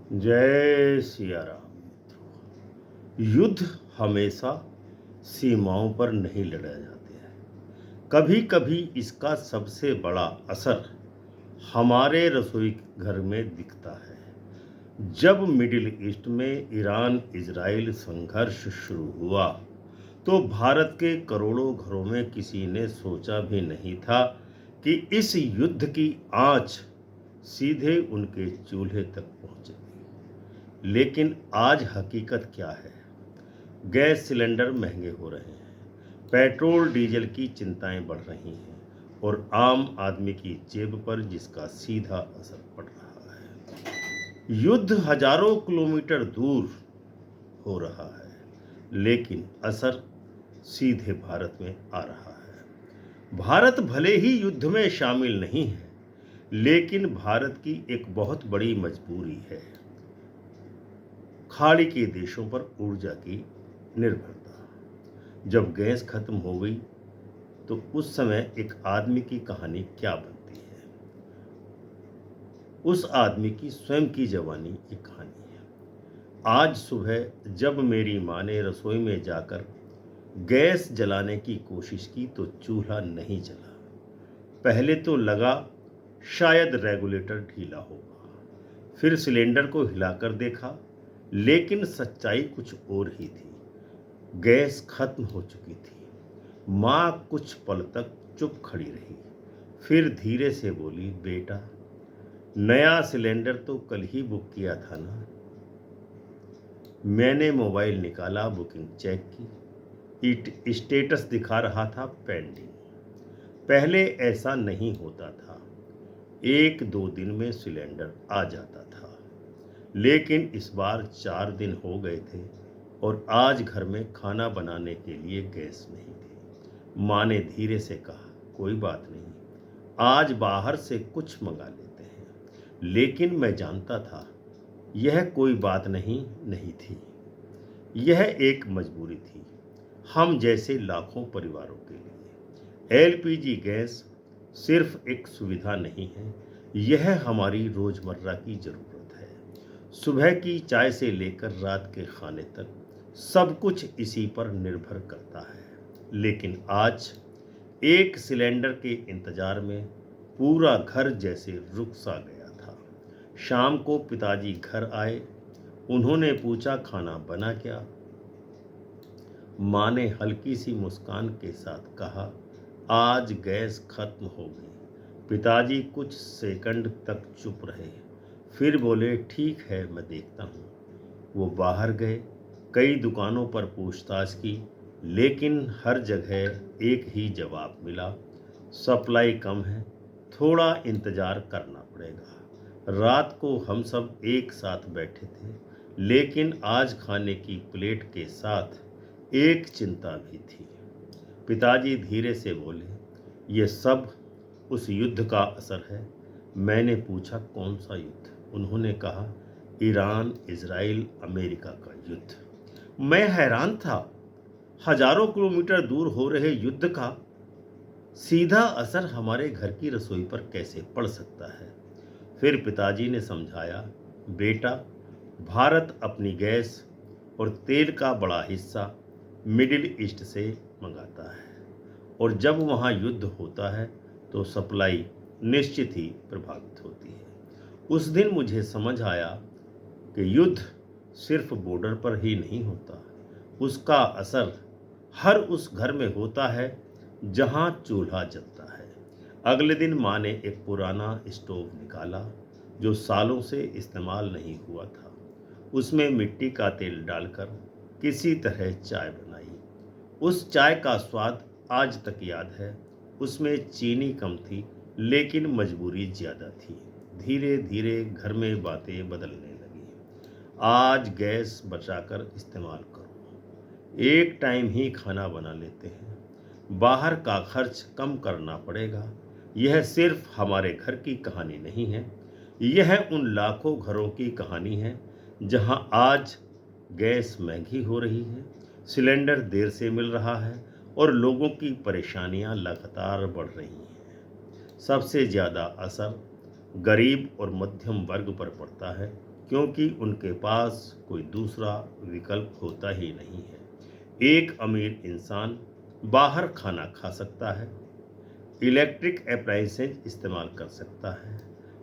जय सिया राम। युद्ध हमेशा सीमाओं पर नहीं लड़ा जाते हैं। कभी कभी इसका सबसे बड़ा असर हमारे रसोई घर में दिखता है। जब मिडिल ईस्ट में ईरान इजराइल संघर्ष शुरू हुआ तो भारत के करोड़ों घरों में किसी ने सोचा भी नहीं था कि इस युद्ध की आंच सीधे उनके चूल्हे तक पहुंचेगी। लेकिन आज हकीकत क्या है? गैस सिलेंडर महंगे हो रहे हैं, पेट्रोल डीजल की चिंताएं बढ़ रही हैं और आम आदमी की जेब पर जिसका सीधा असर पड़ रहा है। युद्ध हजारों किलोमीटर दूर हो रहा है, लेकिन असर सीधे भारत में आ रहा है। भारत भले ही युद्ध में शामिल नहीं है, लेकिन भारत की एक बहुत बड़ी मजबूरी है खाड़ी के देशों पर ऊर्जा की निर्भरता। जब गैस खत्म हो गई तो उस समय एक आदमी की कहानी क्या बनती है? उस आदमी की स्वयं की जवानी एक कहानी है। आज सुबह जब मेरी माँ ने रसोई में जाकर गैस जलाने की कोशिश की तो चूल्हा नहीं जला। पहले तो लगा शायद रेगुलेटर ढीला होगा, फिर सिलेंडर को हिलाकर देखा, लेकिन सच्चाई कुछ और ही थी। गैस खत्म हो चुकी थी। माँ कुछ पल तक चुप खड़ी रही, फिर धीरे से बोली, बेटा, नया सिलेंडर तो कल ही बुक किया था ना? मैंने मोबाइल निकाला, बुकिंग चेक की, स्टेटस दिखा रहा था पेंडिंग। पहले ऐसा नहीं होता था, 1-2 दिन में सिलेंडर आ जाता था, लेकिन इस बार 4 दिन हो गए थे और आज घर में खाना बनाने के लिए गैस नहीं थी। माँ ने धीरे से कहा, कोई बात नहीं, आज बाहर से कुछ मंगा लेते हैं। लेकिन मैं जानता था यह कोई बात नहीं थी। यह एक मजबूरी थी, हम जैसे लाखों परिवारों के लिए। एलपीजी गैस सिर्फ एक सुविधा नहीं है, यह हमारी रोजमर्रा की जरूरत है। सुबह की चाय से लेकर रात के खाने तक सब कुछ इसी पर निर्भर करता है। लेकिन आज एक सिलेंडर के इंतजार में पूरा घर जैसे रुक सा गया था। शाम को पिताजी घर आए, उन्होंने पूछा, खाना बना क्या? माँ ने हल्की सी मुस्कान के साथ कहा, आज गैस खत्म हो गई। पिताजी कुछ सेकंड तक चुप रहे, फिर बोले, ठीक है, मैं देखता हूँ। वो बाहर गए, कई दुकानों पर पूछताछ की, लेकिन हर जगह एक ही जवाब मिला, सप्लाई कम है, थोड़ा इंतज़ार करना पड़ेगा। रात को हम सब एक साथ बैठे थे, लेकिन आज खाने की प्लेट के साथ एक चिंता भी थी। पिताजी धीरे से बोले, ये सब उस युद्ध का असर है। मैंने पूछा, कौन सा युद्ध? उन्होंने कहा, ईरान इजराइल अमेरिका का युद्ध। मैं हैरान था, हजारों किलोमीटर दूर हो रहे युद्ध का सीधा असर हमारे घर की रसोई पर कैसे पड़ सकता है? फिर पिताजी ने समझाया, बेटा, भारत अपनी गैस और तेल का बड़ा हिस्सा मिडिल ईस्ट से मंगाता है और जब वहाँ युद्ध होता है तो सप्लाई निश्चित ही प्रभावित होती है। उस दिन मुझे समझ आया कि युद्ध सिर्फ बॉर्डर पर ही नहीं होता, उसका असर हर उस घर में होता है जहाँ चूल्हा जलता है। अगले दिन माँ ने एक पुराना स्टोव निकाला जो सालों से इस्तेमाल नहीं हुआ था। उसमें मिट्टी का तेल डालकर किसी तरह चाय बनाई। उस चाय का स्वाद आज तक याद है। उसमें चीनी कम थी, लेकिन मजबूरी ज़्यादा थी। धीरे धीरे घर में बातें बदलने लगी। आज गैस बचाकर इस्तेमाल करो, एक टाइम ही खाना बना लेते हैं, बाहर का खर्च कम करना पड़ेगा। यह सिर्फ हमारे घर की कहानी नहीं है, यह उन लाखों घरों की कहानी है जहां आज गैस महंगी हो रही है, सिलेंडर देर से मिल रहा है और लोगों की परेशानियां लगातार बढ़ रही हैं। सबसे ज़्यादा असर गरीब और मध्यम वर्ग पर पड़ता है। क्योंकि उनके पास कोई दूसरा विकल्प होता ही नहीं है। एक अमीर इंसान बाहर खाना खा सकता है, इलेक्ट्रिक अप्लायंसेज इस्तेमाल कर सकता है,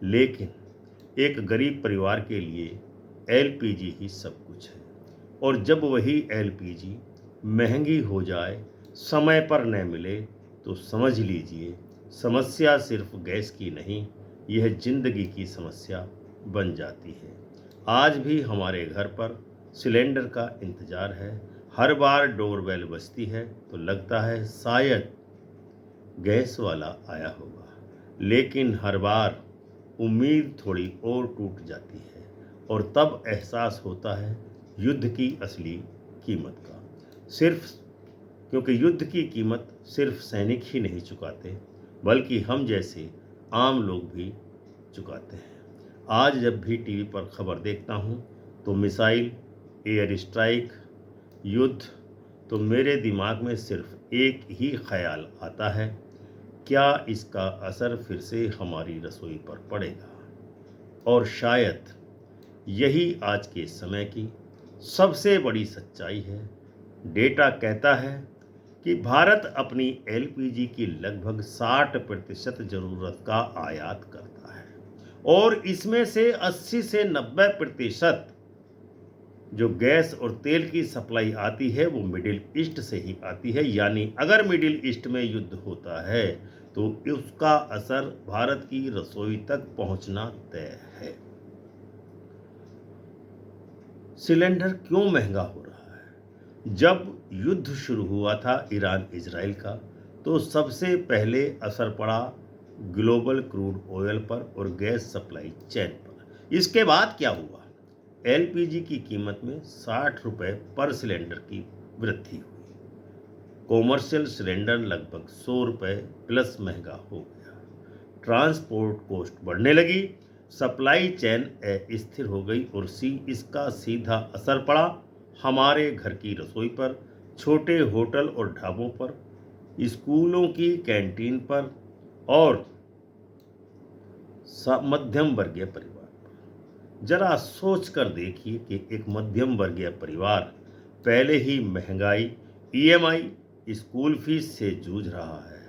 लेकिन एक गरीब परिवार के लिए एलपीजी ही सब कुछ है। और जब वही एलपीजी महंगी हो जाए, समय पर न मिले, तो समझ लीजिए समस्या सिर्फ गैस की नहीं, यह जिंदगी की समस्या बन जाती है। आज भी हमारे घर पर सिलेंडर का इंतज़ार है। हर बार डोरबेल बजती है तो लगता है शायद गैस वाला आया होगा, लेकिन हर बार उम्मीद थोड़ी और टूट जाती है और तब एहसास होता है युद्ध की असली कीमत का। सिर्फ क्योंकि युद्ध की कीमत सिर्फ सैनिक ही नहीं चुकाते, बल्कि हम जैसे आम लोग भी चुकाते हैं। आज जब भी टीवी पर खबर देखता हूँ तो मिसाइल, एयर स्ट्राइक, युद्ध, तो मेरे दिमाग में सिर्फ एक ही ख्याल आता है, क्या इसका असर फिर से हमारी रसोई पर पड़ेगा? और शायद यही आज के समय की सबसे बड़ी सच्चाई है। डेटा कहता है कि भारत अपनी एलपीजी की लगभग 60% ज़रूरत का आयात करता है और इसमें से 80 से 90% जो गैस और तेल की सप्लाई आती है वो मिडिल ईस्ट से ही आती है। यानी अगर मिडिल ईस्ट में युद्ध होता है तो उसका असर भारत की रसोई तक पहुंचना तय है। सिलेंडर क्यों महंगा हो रहा है? जब युद्ध शुरू हुआ था ईरान इजराइल का, तो सबसे पहले असर पड़ा ग्लोबल क्रूड ऑयल पर और गैस सप्लाई चेन पर। इसके बाद क्या हुआ? एलपीजी की कीमत में 60 रुपये पर सिलेंडर की वृद्धि हुई। कॉमर्शियल सिलेंडर लगभग 100 रुपये प्लस महंगा हो गया। ट्रांसपोर्ट कॉस्ट बढ़ने लगी, सप्लाई चेन अस्थिर हो गई और इसका सीधा असर पड़ा हमारे घर की रसोई पर, छोटे होटल और ढाबों पर, स्कूलों की कैंटीन पर और मध्यम वर्गीय परिवार। जरा सोच कर देखिए कि एक मध्यम वर्गीय परिवार पहले ही महंगाई, ईएमआई, स्कूल फीस से जूझ रहा है।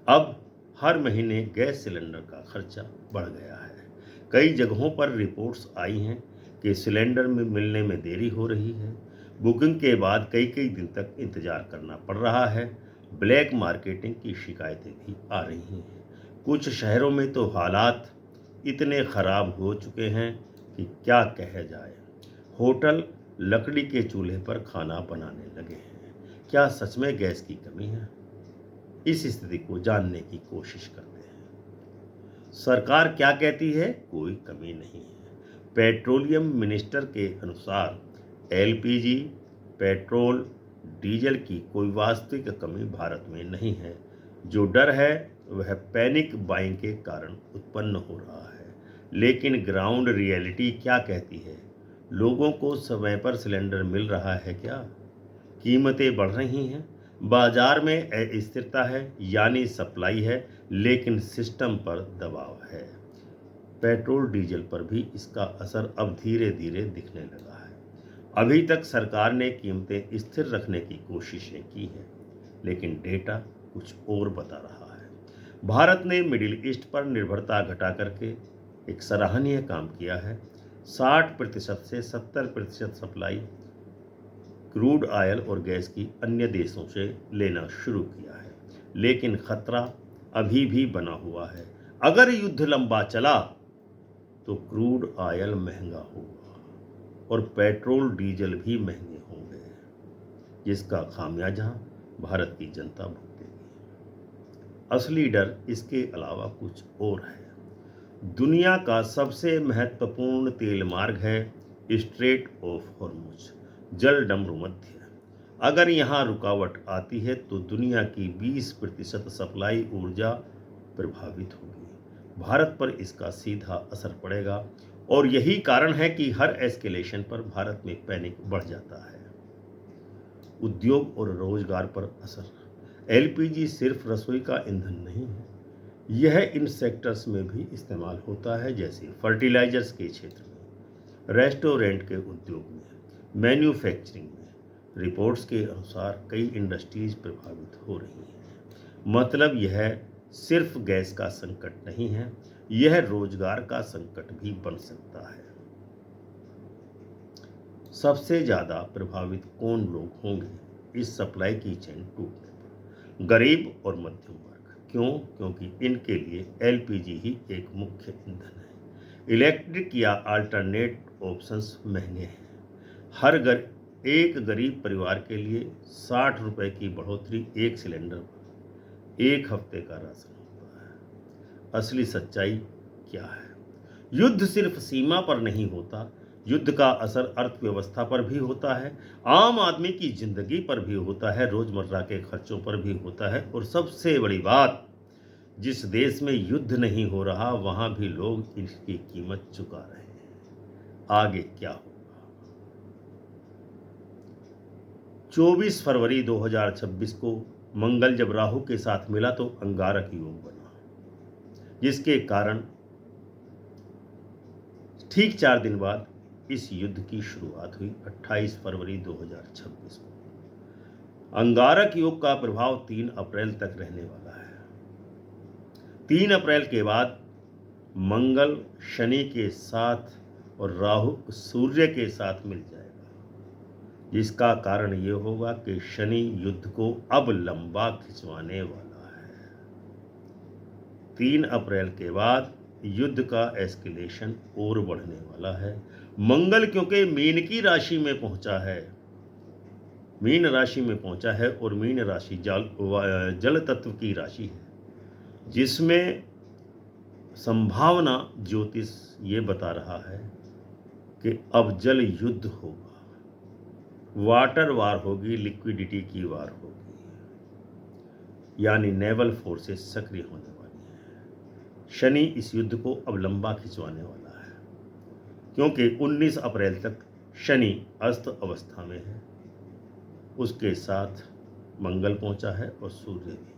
अब हर महीने गैस सिलेंडर का खर्चा बढ़ गया है। कई जगहों पर रिपोर्ट्स आई हैं कि सिलेंडर में मिलने में देरी हो रही है। बुकिंग के बाद कई कई दिन तक इंतज़ार करना पड़ रहा है। ब्लैक मार्केटिंग की शिकायतें भी आ रही हैं। कुछ शहरों में तो हालात इतने ख़राब हो चुके हैं कि क्या कहा जाए। होटल लकड़ी के चूल्हे पर खाना बनाने लगे हैं। क्या सच में गैस की कमी है? इस स्थिति को जानने की कोशिश करते हैं। सरकार क्या कहती है? कोई कमी नहीं है। पेट्रोलियम मिनिस्टर के अनुसार एलपीजी, पेट्रोल, डीजल की कोई वास्तविक कमी भारत में नहीं है। जो डर है वह पैनिक बाइंग के कारण उत्पन्न हो रहा है। लेकिन ग्राउंड रियलिटी क्या कहती है? लोगों को समय पर सिलेंडर मिल रहा है क्या? कीमतें बढ़ रही हैं, बाजार में अस्थिरता है, यानी सप्लाई है लेकिन सिस्टम पर दबाव है। पेट्रोल डीजल पर भी इसका असर अब धीरे धीरे दिखने लगा है। अभी तक सरकार ने कीमतें स्थिर रखने की कोशिशें की हैं, लेकिन डेटा कुछ और बता रहा है। भारत ने मिडिल ईस्ट पर निर्भरता घटा करके एक सराहनीय काम किया है। 60% से 70% सप्लाई क्रूड ऑयल और गैस की अन्य देशों से लेना शुरू किया है, लेकिन खतरा अभी भी बना हुआ है। अगर युद्ध लंबा चला तो क्रूड ऑयल महंगा होगा और पेट्रोल डीजल भी महंगे होंगे, जिसका खामियाजा भारत की जनता भुगतेगी। असली डर इसके अलावा कुछ और है। दुनिया का सबसे महत्वपूर्ण तेल मार्ग है स्ट्रेट ऑफ हॉर्मुज, जल डमरू मध्य। अगर यहाँ रुकावट आती है तो दुनिया की 20% सप्लाई ऊर्जा प्रभावित होगी। भारत पर इसका सीधा असर पड़ेगा और यही कारण है कि हर एस्केलेशन पर भारत में पैनिक बढ़ जाता है। उद्योग और रोजगार पर असर। एलपीजी सिर्फ रसोई का ईंधन नहीं है, यह इन सेक्टर्स में भी इस्तेमाल होता है, जैसे फर्टिलाइजर्स के क्षेत्र में, रेस्टोरेंट के उद्योग में, मैन्युफैक्चरिंग में। रिपोर्ट्स के अनुसार कई इंडस्ट्रीज प्रभावित हो रही हैं। मतलब यह सिर्फ गैस का संकट नहीं है, यह रोजगार का संकट भी बन सकता है। सबसे ज़्यादा प्रभावित कौन लोग होंगे इस सप्लाई की चेन टूटने पर? गरीब और मध्यम वर्ग। क्यों? क्योंकि इनके लिए एलपीजी ही एक मुख्य ईंधन है। इलेक्ट्रिक या अल्टरनेट ऑप्शंस महंगे हैं। एक गरीब परिवार के लिए 60 रुपए की बढ़ोतरी एक सिलेंडर पर 1 हफ्ते का राशन होता है। असली सच्चाई क्या है? युद्ध सिर्फ सीमा पर नहीं होता, युद्ध का असर अर्थव्यवस्था पर भी होता है, आम आदमी की जिंदगी पर भी होता है, रोजमर्रा के खर्चों पर भी होता है। और सबसे बड़ी बात, जिस देश में युद्ध नहीं हो रहा वहां भी लोग इसकी कीमत चुका रहे हैं। आगे क्या होगा? 24 फरवरी 2026 को मंगल जब राहु के साथ मिला तो अंगारक योग बना, जिसके कारण ठीक 4 दिन बाद इस युद्ध की शुरुआत हुई 28 फरवरी 2026 को। अंगारक योग का प्रभाव 3 अप्रैल तक रहने वाला है। 3 अप्रैल के बाद मंगल शनि के साथ और राहु सूर्य के साथ मिल जाएगा, जिसका कारण ये होगा कि शनि युद्ध को अब लंबा खिंचवाने वाला है। 3 अप्रैल के बाद युद्ध का एस्केलेशन और बढ़ने वाला है। मंगल क्योंकि मीन की राशि में पहुंचा है, मीन राशि में पहुंचा है और मीन राशि जल तत्व की राशि है, जिसमें संभावना ज्योतिष ये बता रहा है कि अब जल युद्ध होगा, वाटर वार होगी, लिक्विडिटी की वार होगी, यानी नेवल फोर्सेस सक्रिय होने वाली है। शनि इस युद्ध को अब लंबा खिंचवाने वाला है, क्योंकि 19 अप्रैल तक शनि अस्त अवस्था में है, उसके साथ मंगल पहुंचा है और सूर्य भी,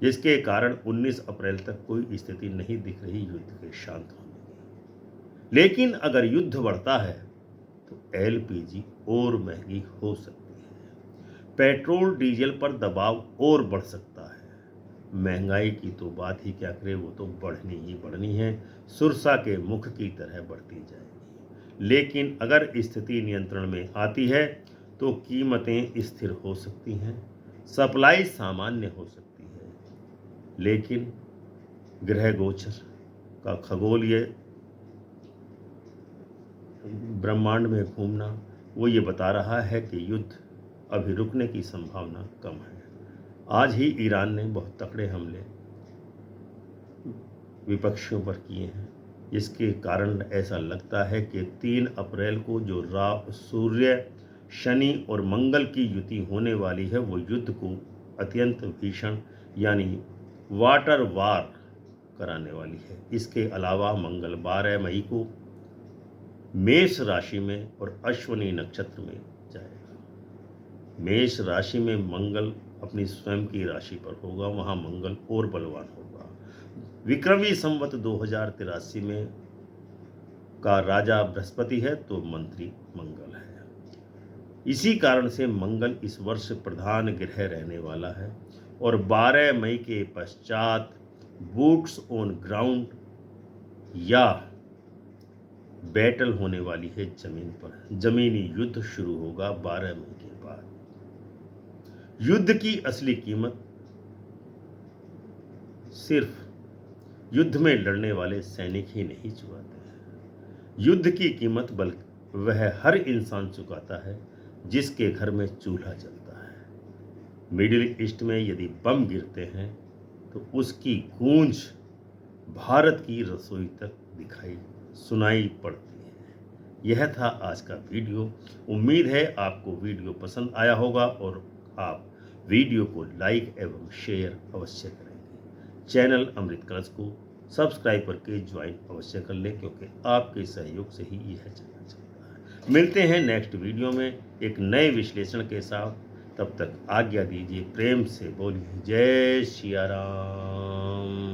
जिसके कारण 19 अप्रैल तक कोई स्थिति नहीं दिख रही युद्ध के शांत होने की। लेकिन अगर युद्ध बढ़ता है तो एलपीजी और महंगी हो सकती है, पेट्रोल डीजल पर दबाव और बढ़ सकता है। महंगाई की तो बात ही क्या करें, वो तो बढ़नी ही बढ़नी है, सुरसा के मुख की तरह बढ़ती जाएगी। लेकिन अगर स्थिति नियंत्रण में आती है तो कीमतें स्थिर हो सकती हैं, सप्लाई सामान्य हो सकती है। लेकिन ग्रह गोचर का खगोलीय ब्रह्मांड में घूमना वो ये बता रहा है कि युद्ध अभी रुकने की संभावना कम है। आज ही ईरान ने बहुत तगड़े हमले विपक्षियों पर किए हैं, जिसके कारण ऐसा लगता है कि 3 अप्रैल को जो सूर्य शनि और मंगल की युति होने वाली है वो युद्ध को अत्यंत भीषण यानी वाटर वार कराने वाली है। इसके अलावा मंगल 12 मई को मेष राशि में और अश्विनी नक्षत्र में जाएगा। मेष राशि में मंगल अपनी स्वयं की राशि पर होगा, वहां मंगल और बलवान होगा। विक्रमी संवत 2083 में का राजा बृहस्पति है तो मंत्री मंगल है। इसी कारण से मंगल इस वर्ष प्रधान ग्रह रहने वाला है और 12 मई के पश्चात बूट्स ऑन ग्राउंड या बैटल होने वाली है जमीन पर। जमीनी युद्ध शुरू होगा 12 मई के बाद। युद्ध की असली कीमत सिर्फ युद्ध में लड़ने वाले सैनिक ही नहीं चुकाते हैं। युद्ध की कीमत बल्कि वह हर इंसान चुकाता है जिसके घर में चूल्हा जलता है। मिडिल ईस्ट में यदि बम गिरते हैं तो उसकी गूंज भारत की रसोई तक सुनाई पड़ती है। यह था आज का वीडियो। उम्मीद है आपको वीडियो पसंद आया होगा और आप वीडियो को लाइक एवं शेयर अवश्य करेंगे। चैनल अमृत कलश को सब्सक्राइब करके ज्वाइन अवश्य कर लें, क्योंकि आपके सहयोग से ही यह चलना चलता है। मिलते हैं नेक्स्ट वीडियो में एक नए विश्लेषण के साथ। तब तक आज्ञा दीजिए। प्रेम से बोलिए जय सिया राम।